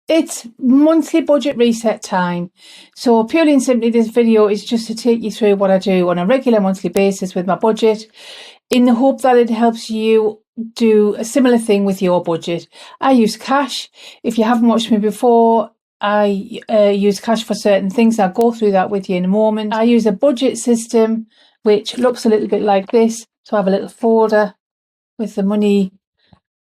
It's monthly budget reset time. So purely and simply, this video is just to take you through what I do on a regular monthly basis with my budget, in the hope that it helps you do a similar thing with your budget. I use cash. If you haven't watched me before, I use cash for certain things. I'll go through that with you in a moment. I use a budget system which looks a little bit like this. So I have a little folder with the money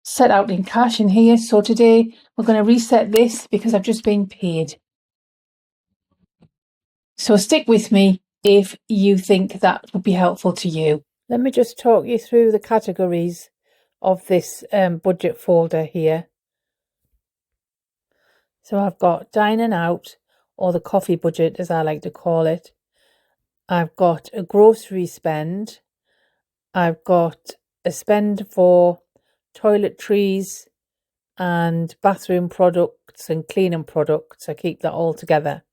set out in cash in here. So today we're going to reset this because I've just been paid. So stick with me if you think that would be helpful to you. Let me just talk you through the categories of this budget folder here. So I've got dining out, or the coffee budget as I like to call it. I've got a grocery spend. I've got a spend for toiletries and bathroom products and cleaning products. I keep that all together.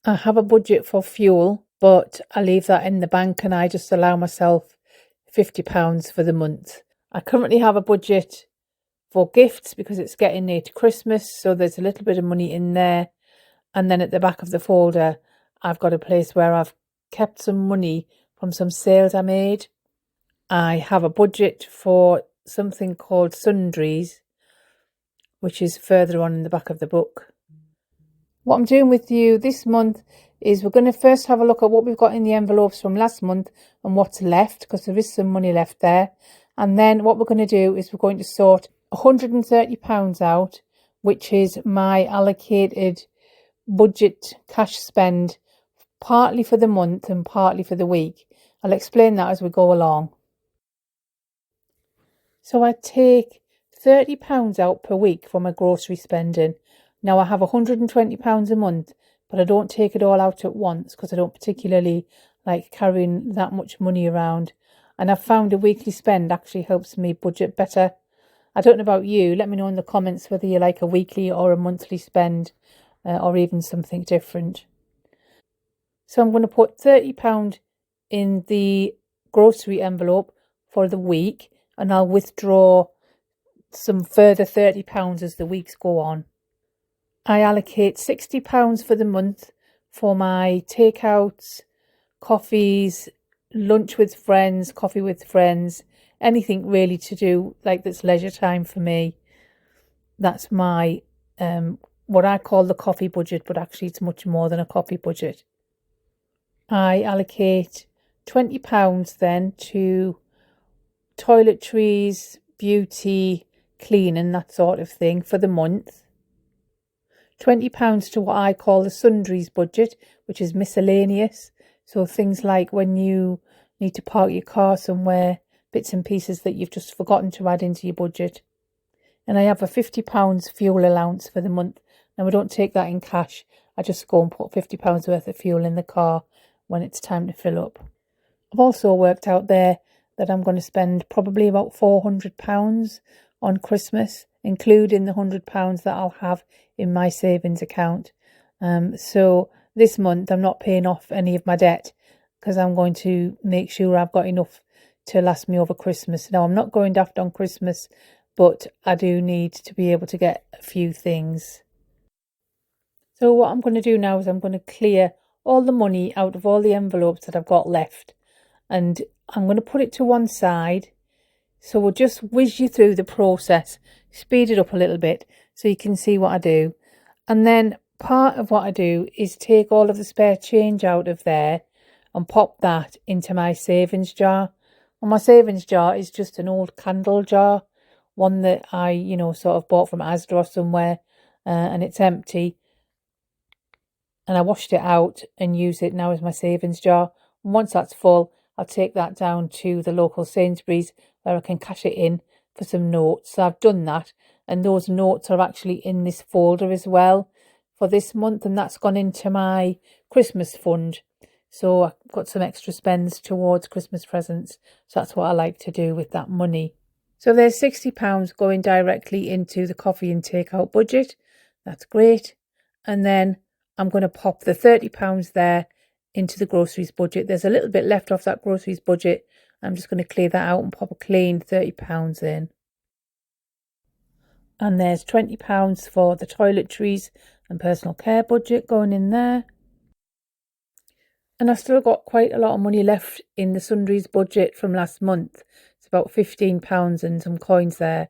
I have a budget for fuel, but I leave that in the bank and I just allow myself £50 for the month. I currently have a budget for gifts because it's getting near to Christmas, so there's a little bit of money in there. And then at the back of the folder, I've got a place where I've kept some money from some sales I made. I have a budget for something called sundries, which is further on in the back of the book. What I'm doing with you this month is we're going to first have a look at what we've got in the envelopes from last month and what's left, because there is some money left there. And then what we're going to do is we're going to sort £130 out, which is my allocated budget cash spend, partly for the month and partly for the week. I'll explain that as we go along. So I take £30 out per week for my grocery spending. Now I have £120 a month, but I don't take it all out at once because I don't particularly like carrying that much money around. And I've found a weekly spend actually helps me budget better. I don't know about you. Let me know in the comments whether you like a weekly or a monthly spend, or even something different. So I'm going to put £30 in the grocery envelope for the week, and I'll withdraw some further £30 as the weeks go on. I allocate £60 for the month for my takeouts, coffees, lunch with friends, coffee with friends, anything really to do like that's leisure time for me. That's my what I call the coffee budget, but actually it's much more than a coffee budget. I allocate £20 then to toiletries, beauty, cleaning, that sort of thing for the month. £20 to what I call the sundries budget, which is miscellaneous. So things like when you need to park your car somewhere, bits and pieces that you've just forgotten to add into your budget. And I have a £50 fuel allowance for the month. Now I don't take that in cash. I just go and put £50 worth of fuel in the car when it's time to fill up. I've also worked out there that I'm going to spend probably about £400 on Christmas, including the £100 that I'll have in my savings account. So this month I'm not paying off any of my debt because I'm going to make sure I've got enough to last me over Christmas. Now I'm not going daft on Christmas, but I do need to be able to get a few things. So what I'm going to do now is I'm going to clear all the money out of all the envelopes that I've got left, and I'm going to put it to one side. So we'll just whiz you through the process, speed it up a little bit so you can see what I do. And then part of what I do is take all of the spare change out of there and pop that into my savings jar. And my savings jar is just an old candle jar, one that I, sort of bought from Asda or somewhere, and it's empty. And I washed it out and use it now as my savings jar. And once that's full, I'll take that down to the local Sainsbury's where I can cash it in for some notes. So I've done that, and those notes are actually in this folder as well for this month, and that's gone into my Christmas fund. So I've got some extra spends towards Christmas presents. So that's what I like to do with that money. So there's £60 going directly into the coffee and takeout budget. That's great. And then I'm going to pop the £30 there into the groceries budget. There's a little bit left off that groceries budget. I'm just going to clear that out and pop a clean £30 in. And there's £20 for the toiletries and personal care budget going in there. And I've still got quite a lot of money left in the sundries budget from last month. It's about £15 and some coins there.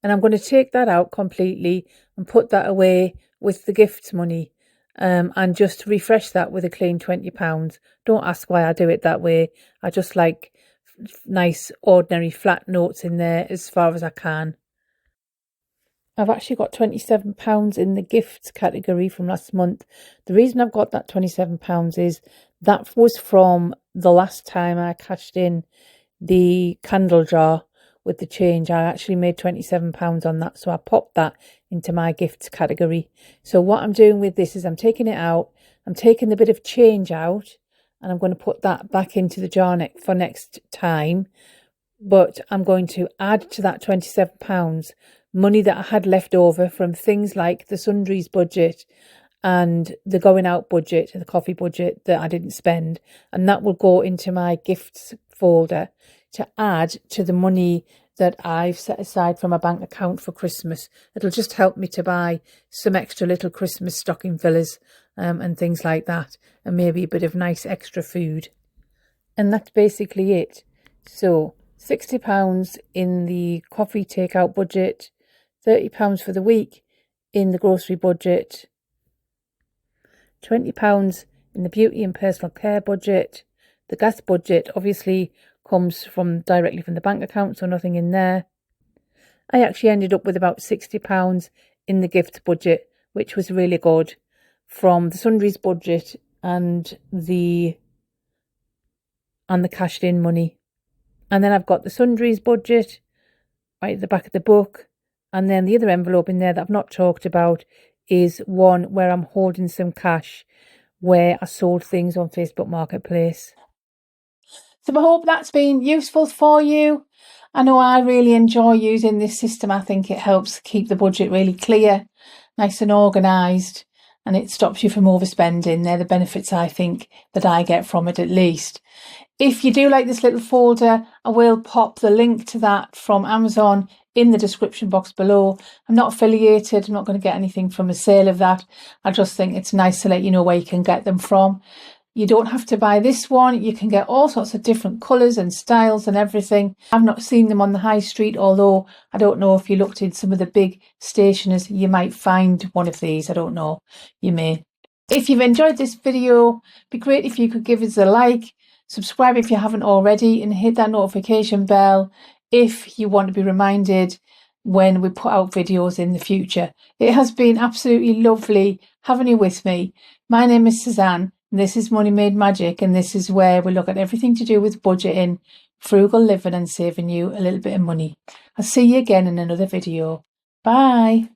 And I'm going to take that out completely and put that away with the gifts money. And just refresh that with a clean £20. Don't ask why I do it that way. I just like nice ordinary flat notes in there as far as I can. I've actually got £27 in the gifts category from last month. The reason I've got that £27 is that was from the last time I cashed in the candle jar with the change. I actually made £27 on that, so I popped that into my gifts category. So what I'm doing with this is I'm taking it out, I'm taking the bit of change out, and I'm going to put that back into the jar for next time. But I'm going to add to that £27 money that I had left over from things like the sundries budget and the going out budget, the coffee budget that I didn't spend, and that will go into my gifts folder to add to the money that I've set aside from my bank account for Christmas. It'll just help me to buy some extra little Christmas stocking fillers and things like that, and maybe a bit of nice extra food. And that's basically it. So £60 in the coffee takeout budget, £30 for the week in the grocery budget, £20 in the beauty and personal care budget. The gas budget obviously comes directly from the bank account, so nothing in there. I actually ended up with about £60 in the gift budget, which was really good, from the sundries budget and the cashed in money. And then I've got the sundries budget right at the back of the book. And then the other envelope in there that I've not talked about is one where I'm holding some cash where I sold things on Facebook Marketplace. So I hope that's been useful for you. I know I really enjoy using this system. I think it helps keep the budget really clear, nice and organised, and it stops you from overspending. They're the benefits I think that I get from it, at least. If you do like this little folder, I will pop the link to that from Amazon in the description box below. I'm not affiliated. I'm not going to get anything from a sale of that. I just think it's nice to let you know where you can get them from. You don't have to buy this one. You can get all sorts of different colours and styles and everything. I've not seen them on the high street, although I don't know if you looked in some of the big stationers, you might find one of these. I don't know. You may. If you've enjoyed this video, it'd be great if you could give us a like, subscribe if you haven't already, and hit that notification bell if you want to be reminded when we put out videos in the future. It has been absolutely lovely having you with me. My name is Suzanne. This is Money Made Magic, and this is where we look at everything to do with budgeting, frugal living and saving you a little bit of money. I'll see you again in another video. Bye.